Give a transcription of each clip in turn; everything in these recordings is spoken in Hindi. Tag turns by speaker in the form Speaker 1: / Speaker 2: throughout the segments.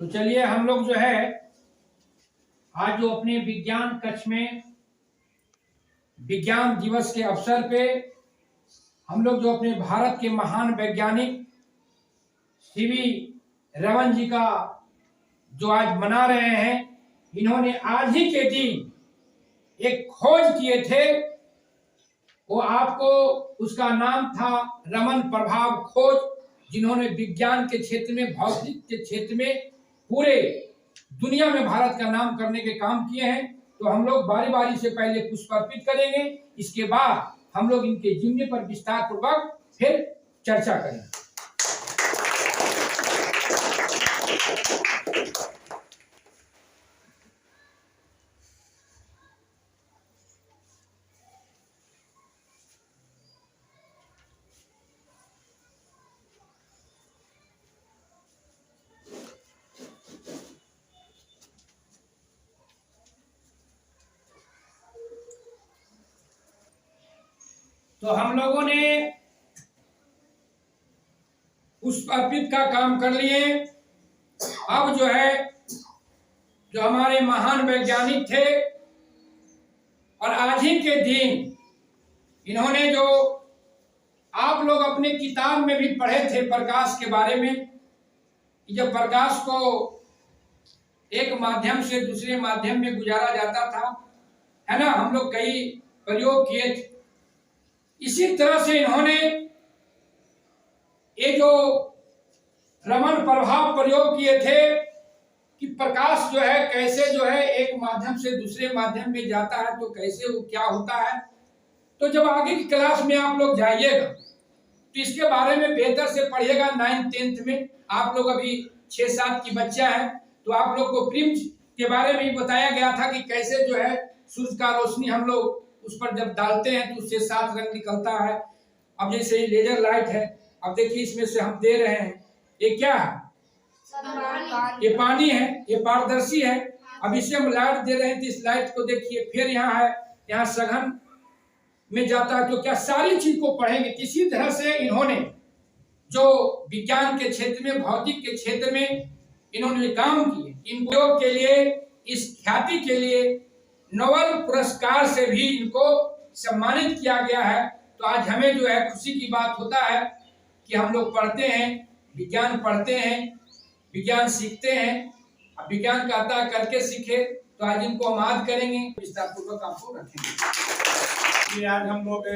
Speaker 1: तो चलिए हम लोग जो है आज जो अपने विज्ञान कक्ष में विज्ञान दिवस के अवसर पे हम लोग जो अपने भारत के महान वैज्ञानिक सीवी रमन जी का जो आज मना रहे हैं, इन्होंने आज ही के दिन एक खोज किए थे। वो आपको उसका नाम था रमन प्रभाव खोज, जिन्होंने विज्ञान के क्षेत्र में, भौतिक के क्षेत्र में पूरे दुनिया में भारत का नाम करने के काम किए हैं। तो हम लोग बारी बारी से पहले पुष्प अर्पित करेंगे, इसके बाद हम लोग इनके जीवनी पर विस्तार पूर्वक फिर चर्चा करेंगे। तो हम लोगों ने पुष्प अर्पित का काम कर लिए। अब जो है जो हमारे महान वैज्ञानिक थे और आज ही के दिन इन्होंने जो आप लोग अपने किताब में भी पढ़े थे प्रकाश के बारे में, कि जब प्रकाश को एक माध्यम से दूसरे माध्यम में गुजारा जाता था, है ना, हम लोग कई प्रयोग किए थे। इसी तरह से इन्होंने ये जो रमन प्रभाव प्रयोग किए थे कि प्रकाश जो है कैसे जो है एक माध्यम से दूसरे माध्यम में जाता है, तो कैसे वो क्या होता है। तो जब आगे की क्लास में आप लोग जाइएगा तो इसके बारे में बेहतर से पढ़िएगा। 9th 10th में आप लोग अभी 6-7 की बच्चा है, तो आप लोग को प्रिम्स के बारे में बताया गया था कि कैसे जो है सूर्य का रोशनी हम लोग उस पर जब डालते हैं तो उससे 7 रंग निकलता है। अब जैसे ये लेजर लाइट है, अब देखिए इसमें से हम दे रहे हैं, ये क्या है? ये पानी है, ये पारदर्शी है। अब इसे हम लाइट दे रहे हैं तो इस लाइट को देखिए, फिर यहाँ है, यहाँ सघन में जाता है। तो क्या सारी चीज को पढ़ेंगे। किसी तरह से इन्होंने जो विज्ञान के क्षेत्र में, भौतिक के क्षेत्र में इन्होंने काम किए, इन प्रयोग के लिए, इस ख्याति के लिए नोबेल पुरस्कार से भी इनको सम्मानित किया गया है। तो आज हमें जो है खुशी की बात होता है कि हम लोग पढ़ते हैं, विज्ञान पढ़ते हैं, विज्ञान सीखते हैं। अब विज्ञान कहता है करके सीखे, तो आज इनको हम याद करेंगे, विस्तार पूर्वक आपको रखेंगे।
Speaker 2: आज हम लोग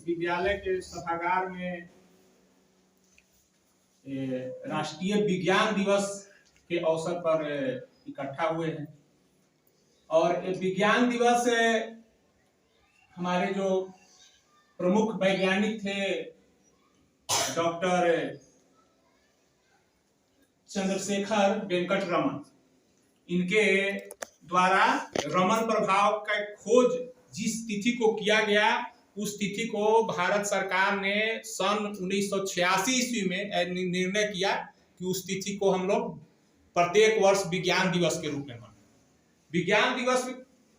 Speaker 2: विद्यालय के सभागार में राष्ट्रीय विज्ञान दिवस के अवसर पर इकट्ठा हुए हैं। और विज्ञान दिवस हमारे जो प्रमुख वैज्ञानिक थे डॉक्टर चंद्रशेखर वेंकट रमन, इनके द्वारा रमन प्रभाव का खोज जिस तिथि को किया गया, उस तिथि को भारत सरकार ने सन 1986 ईस्वी में निर्णय किया कि उस तिथि को हम लोग प्रत्येक वर्ष विज्ञान दिवस के रूप में मनाएं। विज्ञान दिवस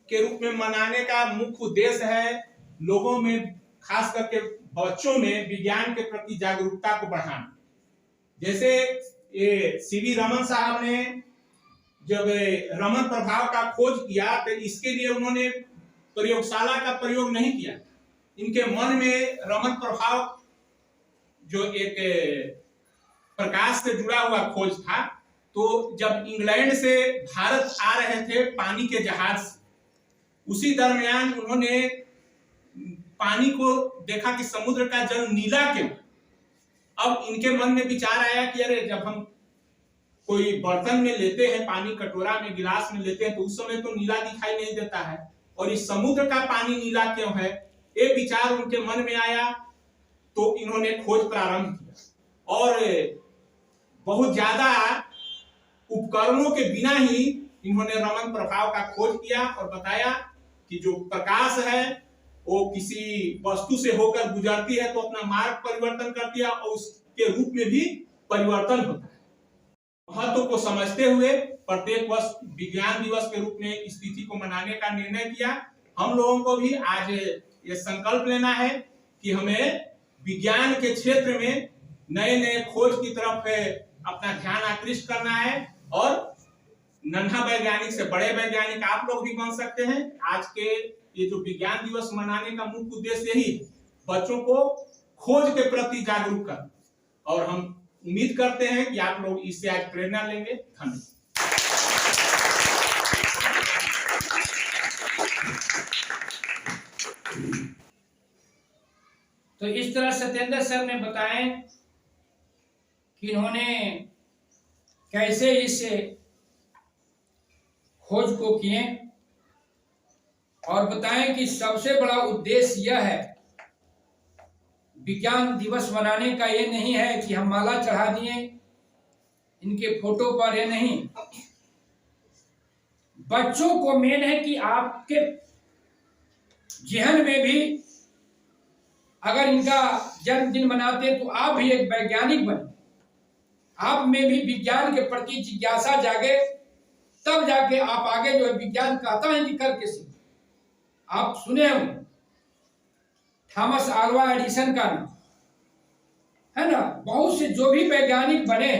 Speaker 2: के रूप में मनाने का मुख्य उद्देश्य है लोगों में, खास करके बच्चों में, विज्ञान के प्रति जागरूकता को बढ़ाना। जैसे ये सीवी रमन साहब ने जब रमन प्रभाव का खोज किया तो इसके लिए उन्होंने प्रयोगशाला का प्रयोग नहीं किया। इनके मन में रमन प्रभाव जो एक प्रकाश से जुड़ा हुआ खोज था, तो जब इंग्लैंड से भारत आ रहे थे पानी के जहाज से, उसी दरमियान उन्होंने पानी को देखा कि समुद्र का जल नीला क्यों। अब इनके मन में विचार आया कि अरे, जब हम कोई बर्तन में लेते हैं पानी, कटोरा में, गिलास में लेते हैं, तो उस समय तो नीला दिखाई नहीं देता है, और इस समुद्र का पानी नीला क्यों है, ये विचार उनके मन में आया। तो इन्होंने खोज प्रारंभ किया और बहुत ज्यादा उपकरणों के बिना ही इन्होंने रमन प्रभाव का खोज किया और बताया कि जो प्रकाश है वो किसी वस्तु से होकर गुजरती है तो अपना मार्ग परिवर्तन करती है और उसके रूप में भी परिवर्तन होता है। महत्व को समझते हुए प्रत्येक वर्ष विज्ञान दिवस के रूप में इस तिथि को मनाने का निर्णय किया। हम लोगों को भी आज ये संकल्प लेना है कि हमें विज्ञान के क्षेत्र में नए नए खोज की तरफ अपना ध्यान आकृष्ट करना है और नन्हा वैज्ञानिक से बड़े वैज्ञानिक आप लोग भी बन सकते हैं। आज के ये जो विज्ञान दिवस मनाने का मुख्य उद्देश्य यही है, बच्चों को खोज के प्रति जागरूक कर, और हम उम्मीद करते हैं कि आप लोग इससे आज प्रेरणा लेंगे। धन्यवाद।
Speaker 1: तो इस तरह सत्येंद्र सर ने बताएं कि इन्होंने कैसे इस खोज को किए, और बताएं कि सबसे बड़ा उद्देश्य यह है विज्ञान दिवस मनाने का, ये नहीं है कि हम माला चढ़ा दिए इनके फोटो पर, ये नहीं। बच्चों को मेन है कि आपके जहन में भी अगर इनका जन्मदिन मनाते तो आप भी एक वैज्ञानिक बने, आप में भी विज्ञान के प्रति जिज्ञासा जागे, तब जाके आप आगे जो है विज्ञान कहता है कि करके सीखें। आप सुने हो थॉमस अल्वा एडिसन का नाम, है ना। बहुत से जो भी वैज्ञानिक बने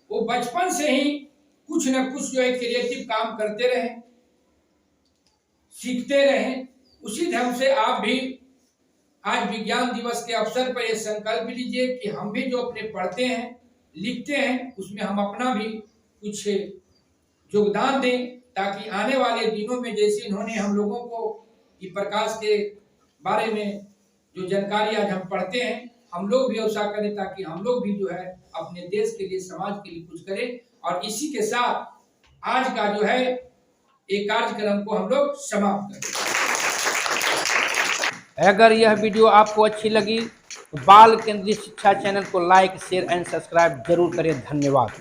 Speaker 1: वो बचपन से ही कुछ न कुछ जो है क्रिएटिव काम करते रहे, सीखते रहे। उसी ढंग से आप भी आज विज्ञान दिवस के अवसर पर यह संकल्प लीजिए कि हम भी जो अपने पढ़ते हैं लिखते हैं उसमें हम अपना भी कुछ योगदान दें, ताकि आने वाले दिनों में जैसे इन्होंने हम लोगों को ये प्रकाश के बारे में जो जानकारी आज हम पढ़ते हैं, हम लोग भी ऐसा करें ताकि हम लोग भी जो है अपने देश के लिए, समाज के लिए कुछ करें। और इसी के साथ आज का जो है एक कार्यक्रम को हम लोग समाप्त करें।
Speaker 3: अगर यह वीडियो आपको अच्छी लगी तो बाल केंद्रीय शिक्षा चैनल को लाइक, शेयर एंड सब्सक्राइब जरूर करें। धन्यवाद।